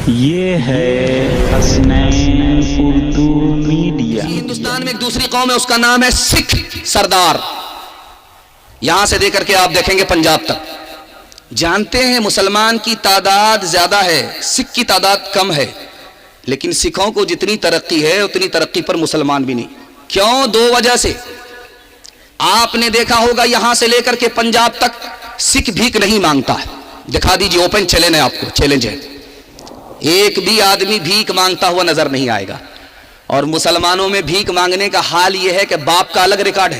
یہ ہے حسنین اردو میڈیا۔ ہندوستان میں ایک دوسری قوم ہے، اس کا نام ہے سکھ سردار۔ یہاں سے دے کر کے آپ دیکھیں گے پنجاب تک۔ جانتے ہیں مسلمان کی تعداد زیادہ ہے، سکھ کی تعداد کم ہے، لیکن سکھوں کو جتنی ترقی ہے اتنی ترقی پر مسلمان بھی نہیں۔ کیوں؟ دو وجہ سے۔ آپ نے دیکھا ہوگا یہاں سے لے کر کے پنجاب تک سکھ بھیک نہیں مانگتا ہے۔ دکھا دیجیے، اوپن چیلنج ہے آپ کو، چیلنج ہے، ایک بھی آدمی بھیک مانگتا ہوا نظر نہیں آئے گا۔ اور مسلمانوں میں بھیک مانگنے کا حال یہ ہے کہ باپ کا الگ ریکارڈ ہے،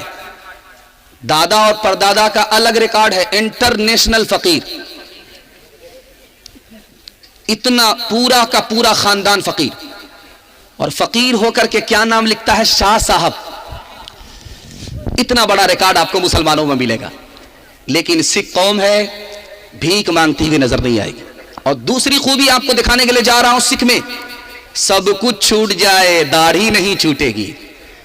دادا اور پردادا کا الگ ریکارڈ ہے، انٹرنیشنل فقیر، اتنا پورا کا پورا خاندان فقیر، اور فقیر ہو کر کے کیا نام لکھتا ہے؟ شاہ صاحب۔ اتنا بڑا ریکارڈ آپ کو مسلمانوں میں ملے گا، لیکن سکھ قوم ہے بھیک مانگتی ہوئی نظر نہیں آئے گی۔ اور دوسری خوبی آپ کو دکھانے کے لیے جا رہا ہوں، سکھ میں سب کچھ چھوٹ جائے داڑھی نہیں چھوٹے گی،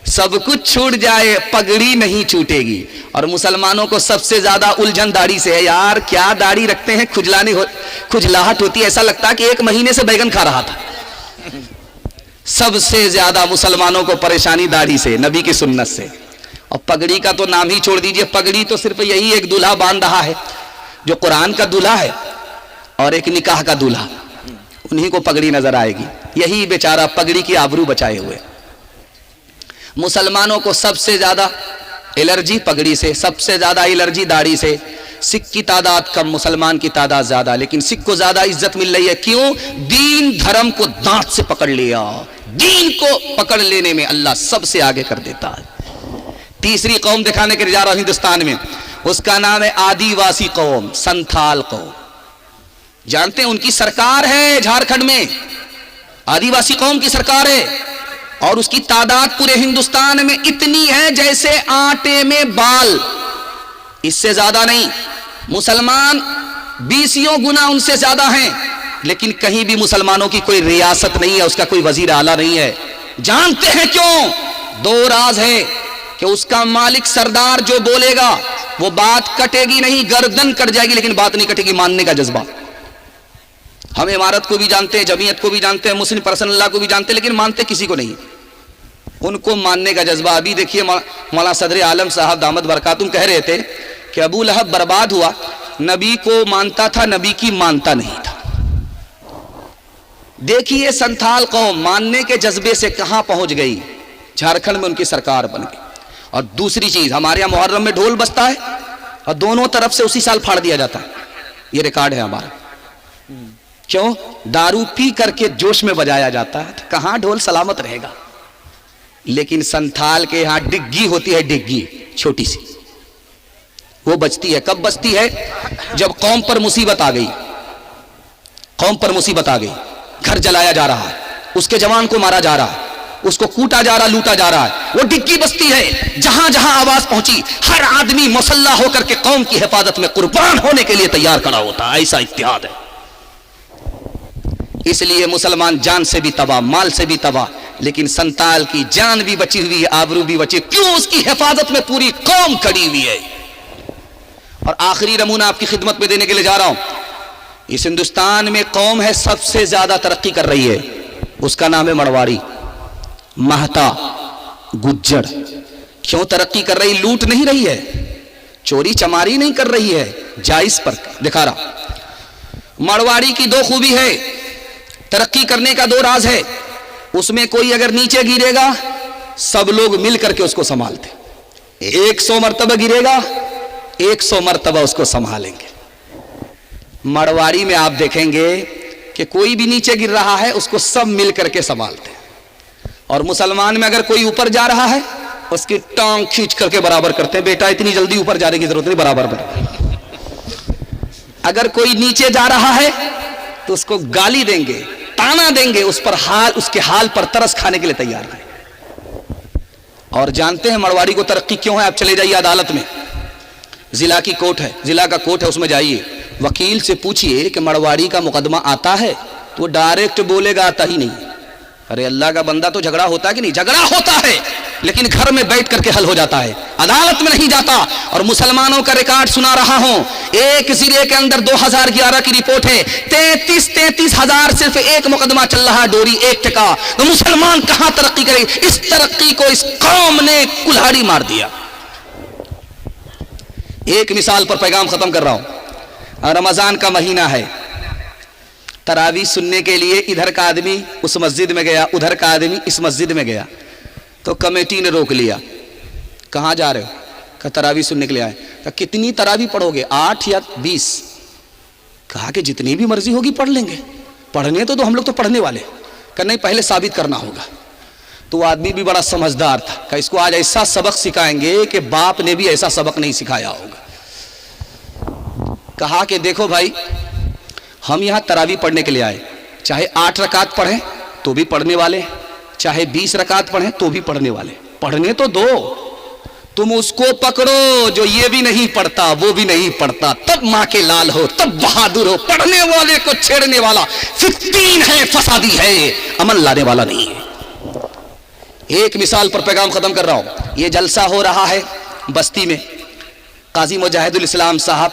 سب کچھ چھوٹ جائے پگڑی نہیں چھوٹے گی۔ اور مسلمانوں کو سب سے زیادہ الجھن داڑھی سے ہے، یار کیا داڑھی رکھتے ہیں، کھجلاہٹ ہوتی ہے، ایسا لگتا ہے کہ ایک مہینے سے بیگن کھا رہا تھا۔ سب سے زیادہ مسلمانوں کو پریشانی داڑھی سے، نبی کی سنت سے۔ اور پگڑی کا تو نام ہی چھوڑ دیجئے، پگڑی تو صرف یہی ایک دولہا باندھ رہا ہے جو قرآن کا دولہا ہے اور ایک نکاح کا دولہا، انہی کو پگڑی نظر آئے گی، یہی بیچارہ پگڑی کی آبرو بچائے ہوئے۔ مسلمانوں کو سب سے زیادہ الرجی پگڑی سے، سب سے زیادہ الرجی داڑھی سے۔ سکھ کی تعداد کم، مسلمان کی تعداد زیادہ، لیکن سکھ کو زیادہ عزت مل رہی ہے۔ کیوں؟ دین دھرم کو دانت سے پکڑ لیا، دین کو پکڑ لینے میں اللہ سب سے آگے کر دیتا ہے۔ تیسری قوم دکھانے کے لیے جا رہا ہوں ہندوستان میں، اس کا نام ہے آدی واسی قوم، سنتھال قوم۔ جانتے ہیں ان کی سرکار ہے جھارکھنڈ میں، آدی واسی قوم کی سرکار ہے، اور اس کی تعداد پورے ہندوستان میں اتنی ہے جیسے آٹے میں بال، اس سے زیادہ نہیں۔ مسلمان 20 گنا ان سے زیادہ ہیں، لیکن کہیں بھی مسلمانوں کی کوئی ریاست نہیں ہے، اس کا کوئی وزیر اعلیٰ نہیں ہے۔ جانتے ہیں کیوں؟ دو راز ہے کہ اس کا مالک سردار جو بولے گا وہ بات کٹے گی نہیں، گردن کٹ جائے گی، لیکن بات نہیں کٹے گی، ماننے کا جذبہ۔ ہم امارت کو بھی جانتے ہیں، جمعیت کو بھی جانتے ہیں، مسلم پرسنل اللہ کو بھی جانتے ہیں، لیکن مانتے کسی کو نہیں، ان کو ماننے کا جذبہ۔ ابھی دیکھیے مولانا صدر عالم صاحب دامت برکاتہم کہہ رہے تھے کہ ابو لہب برباد ہوا، نبی کو مانتا تھا، نبی کی مانتا نہیں تھا۔ دیکھیے سنتھال قوم ماننے کے جذبے سے کہاں پہنچ گئی، جھارکھنڈ میں ان کی سرکار بن گئی۔ اور دوسری چیز، ہمارے یہاں محرم میں ڈھول بجتا ہے اور دونوں طرف سے اسی سال پھاڑ دیا جاتا ہے، یہ ریکارڈ ہے ہمارا۔ کیوں؟ دارو پی کر کے جوش میں بجایا جاتا ہے، کہاں ڈھول سلامت رہے گا۔ لیکن سنتھال کے یہاں ڈگی ہوتی ہے، ڈگی چھوٹی سی، وہ بجتی ہے۔ کب بجتی ہے؟ جب قوم پر مصیبت آ گئی، قوم پر مصیبت آ گئی، گھر جلایا جا رہا ہے، اس کے جوان کو مارا جا رہا ہے، اس کو کوٹا جا رہا، لوٹا جا رہا ہے، وہ ڈگی بجتی ہے۔ جہاں جہاں آواز پہنچی ہر آدمی مسلح ہو کر کے قوم کی حفاظت میں قربان ہونے کے لیے تیار کھڑا ہوتا ہے، ایسا اتحاد ہے۔ اس لیے مسلمان جان سے بھی تباہ، مال سے بھی تباہ، لیکن سنتال کی جان بھی بچی ہوئی ہے، آبرو بھی بچی، کیوں؟ اس کی حفاظت میں پوری قوم کھڑی ہوئی ہے۔ اور آخری نمونہ آپ کی خدمت میں دینے کے لیے جا رہا ہوں، اس ہندوستان میں قوم ہے سب سے زیادہ ترقی کر رہی ہے، اس کا نام ہے مرواڑی، مہتا، گجر۔ کیوں ترقی کر رہی؟ لوٹ نہیں رہی ہے، چوری چماری نہیں کر رہی ہے، جائز پر دکھا رہا۔ مرواڑی کی دو خوبی ہے، ترقی کرنے کا دو راز ہے، اس میں کوئی اگر نیچے گرے گا سب لوگ مل کر کے اس کو سنبھالتے، 100 مرتبہ گرے گا 100 مرتبہ اس کو سنبھالیں گے۔ مرواڑی میں آپ دیکھیں گے کہ کوئی بھی نیچے گر رہا ہے اس کو سب مل کر کے سنبھالتے ہیں، اور مسلمان میں اگر کوئی اوپر جا رہا ہے اس کی ٹانگ کھینچ کر کے برابر کرتے ہیں، بیٹا اتنی جلدی اوپر جانے کی ضرورت نہیں، برابر برابر۔ اگر کوئی نیچے جا رہا ہے تو اس کو گالی دیں گے، تانا دیں گے، اس کے حال پر ترس کھانے کے لیے تیار ہیں۔ اور جانتے ہیں مرواڑی کو ترقی کیوں ہے؟ آپ چلے جائیے عدالت میں، ضلع کی کوٹ ہے، ضلع کا کوٹ ہے، اس میں جائیے، وکیل سے پوچھئے کہ مرواڑی کا مقدمہ آتا ہے، تو وہ ڈائریکٹ بولے گا آتا ہی نہیں۔ ارے اللہ کا بندہ، تو جھگڑا ہوتا ہے کہ نہیں؟ جھگڑا ہوتا ہے، لیکن گھر میں بیٹھ کر کے حل ہو جاتا ہے، عدالت میں نہیں جاتا۔ اور مسلمانوں کا ریکارڈ سنا رہا ہوں، ایک ضلع کے اندر 2011 کی رپورٹ ہے، 33,000 صرف ایک مقدمہ چل رہا ہے، ڈوری ایک ٹکا۔ تو مسلمان کہاں ترقی کرے؟ اس ترقی کو اس قوم نے کلہاڑی مار دیا۔ ایک مثال پر پیغام ختم کر رہا ہوں، رمضان کا مہینہ ہے، تراویح سننے کے لیے ادھر کا آدمی اس مسجد میں گیا، ادھر کا آدمی اس مسجد میں گیا، تو کمیٹی نے روک لیا، کہاں جا رہے ہو؟ کہ تراویح سننے کے لیے آئے۔ کہ کتنی تراویح پڑھو گے؟ 8 یا 20؟ کہا کہ جتنی بھی مرضی ہوگی پڑھ لیں گے، پڑھنے تو ہم لوگ تو پڑھنے والے۔ کہ نہیں، پہلے ثابت کرنا ہوگا۔ تو وہ آدمی بھی بڑا سمجھدار تھا کہ اس کو آج ایسا سبق سکھائیں گے کہ باپ نے بھی ایسا سبق نہیں سکھایا ہوگا۔ کہا کہ دیکھو بھائی، ہم یہاں تراویح پڑھنے کے لیے آئے، چاہے 8 رکعت پڑھیں تو بھی پڑھنے والے، چاہے 20 رکعت پڑھیں تو بھی پڑھنے والے، پڑھنے تو دو۔ تم اس کو پکڑو جو یہ بھی نہیں پڑھتا وہ بھی نہیں پڑھتا، تب ماں کے لال ہو، تب بہادر ہو۔ پڑھنے والے کو چھیڑنے والا فتین ہے، فسادی ہے، عمل لانے والا نہیں ہے۔ ایک مثال پر پیغام ختم کر رہا ہوں، یہ جلسہ ہو رہا ہے بستی میں، قاضی مجاہد الاسلام صاحب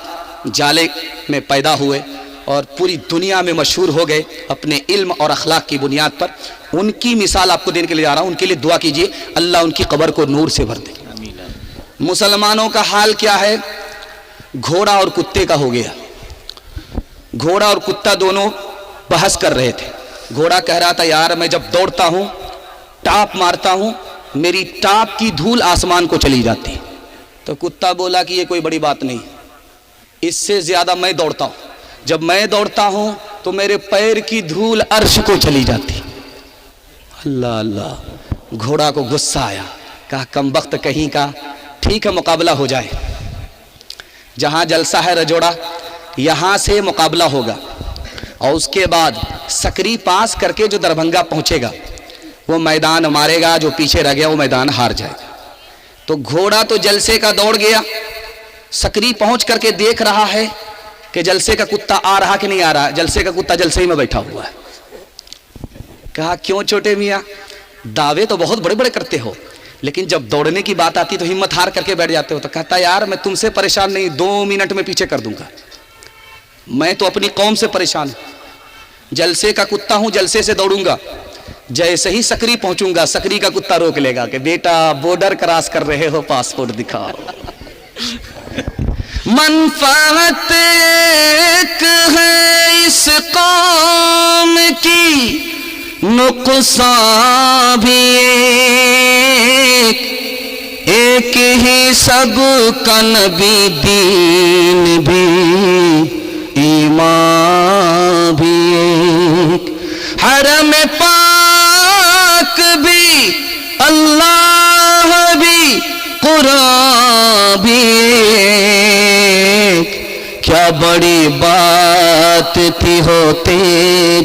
جالے میں پیدا ہوئے اور پوری دنیا میں مشہور ہو گئے اپنے علم اور اخلاق کی بنیاد پر۔ ان کی مثال آپ کو دینے کے لیے جا رہا ہوں، ان کے لیے دعا کیجئے، اللہ ان کی قبر کو نور سے بھر دے۔ مسلمانوں کا حال کیا ہے؟ گھوڑا اور کتے کا ہو گیا۔ گھوڑا اور کتا دونوں بحث کر رہے تھے۔ گھوڑا کہہ رہا تھا یار میں جب دوڑتا ہوں، ٹاپ مارتا ہوں، میری ٹاپ کی دھول آسمان کو چلی جاتی۔ تو کتا بولا کہ یہ کوئی بڑی بات نہیں، اس سے زیادہ میں دوڑتا ہوں، جب میں دوڑتا ہوں تو میرے پیر کی دھول عرش کو چلی جاتی۔ اللہ اللہ، گھوڑا کو غصہ آیا، کہا کمبخت کہیں کا، ٹھیک ہے مقابلہ ہو جائے۔ جہاں جلسہ ہے رجوڑا، یہاں سے مقابلہ ہوگا، اور اس کے بعد سکری پاس کر کے جو دربھنگا پہنچے گا وہ میدان مارے گا، جو پیچھے رہ گیا وہ میدان ہار جائے گا۔ تو گھوڑا تو جلسے کا دوڑ گیا، سکری پہنچ کر کے دیکھ رہا ہے کہ جلسے کا کتا آ رہا کہ نہیں آ رہا۔ جلسے کا کتا جلسے ہی میں بیٹھا ہوا ہے۔ کہا کیوں چھوٹے میاں، دعوے تو بہت بڑے بڑے کرتے ہو، لیکن جب دوڑنے کی بات آتی تو ہمت ہار کر کے بیٹھ جاتے ہو۔ تو کہتا یار میں تم سے پریشان نہیں، 2 منٹ میں پیچھے کر دوں گا، میں تو اپنی قوم سے پریشان ہوں۔ جلسے کا کتا ہوں، جلسے سے دوڑوں گا، جیسے ہی سکری پہنچوں گا سکری کا کتا روک لے گا کہ بیٹا بارڈر کراس کر رہے ہو، پاسپورٹ دکھاؤ۔ منفعت ایک ہے اس قوم کی، نقصان بھی ایک ہی سب کا، نبی دین بھی ایمان بھی ایک، حرم پاک بھی اللہ بھی قرآن بھی ایک۔ کیا بڑی بات تھی ہوتے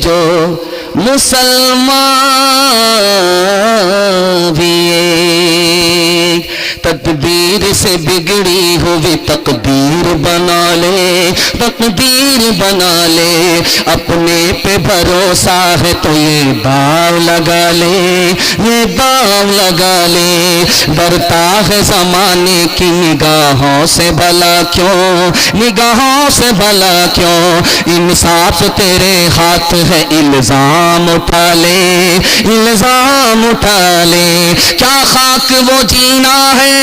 جو مسلمان بھی ایک۔ تدبیر سے بگڑی ہوئی تقدیر بنا لے، تقدیر بنا لے، اپنے پہ بھروسہ ہے تو یہ داؤ لگا لے، یہ داؤ لگا لے۔ ڈرتا ہے زمانے کی نگاہوں سے بھلا کیوں، نگاہوں سے بھلا کیوں، انصاف تیرے ہاتھ ہے، الزام اٹھا لے، الزام اٹھا لے۔ کیا خاک وہ جینا ہے،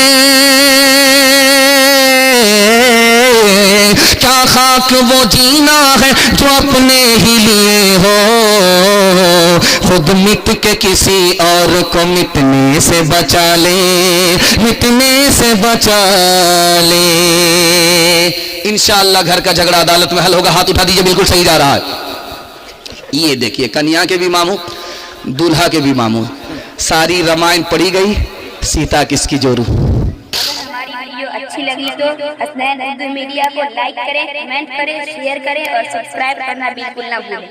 کیا خاک وہ جینا ہے جو اپنے ہی لیے ہو، خود مٹ کے کسی اور کو مٹنے سے بچا لے، مٹنے سے بچا لے۔ انشاءاللہ گھر کا جھگڑا عدالت میں حل ہوگا۔ ہاتھ اٹھا دیجئے، بالکل صحیح جا رہا ہے۔ یہ دیکھیے کنیا کے بھی ماموں، دولہا کے بھی ماموں، ساری رامائن پڑھی گئی، سیتا کس کی جورو۔ ہماری ویڈیو اچھی لگی تو حسنین اردو میڈیا کو لائک کریں، کمنٹ کریں، شیئر کریں اور سبسکرائب کرنا بالکل نہ بھولیں۔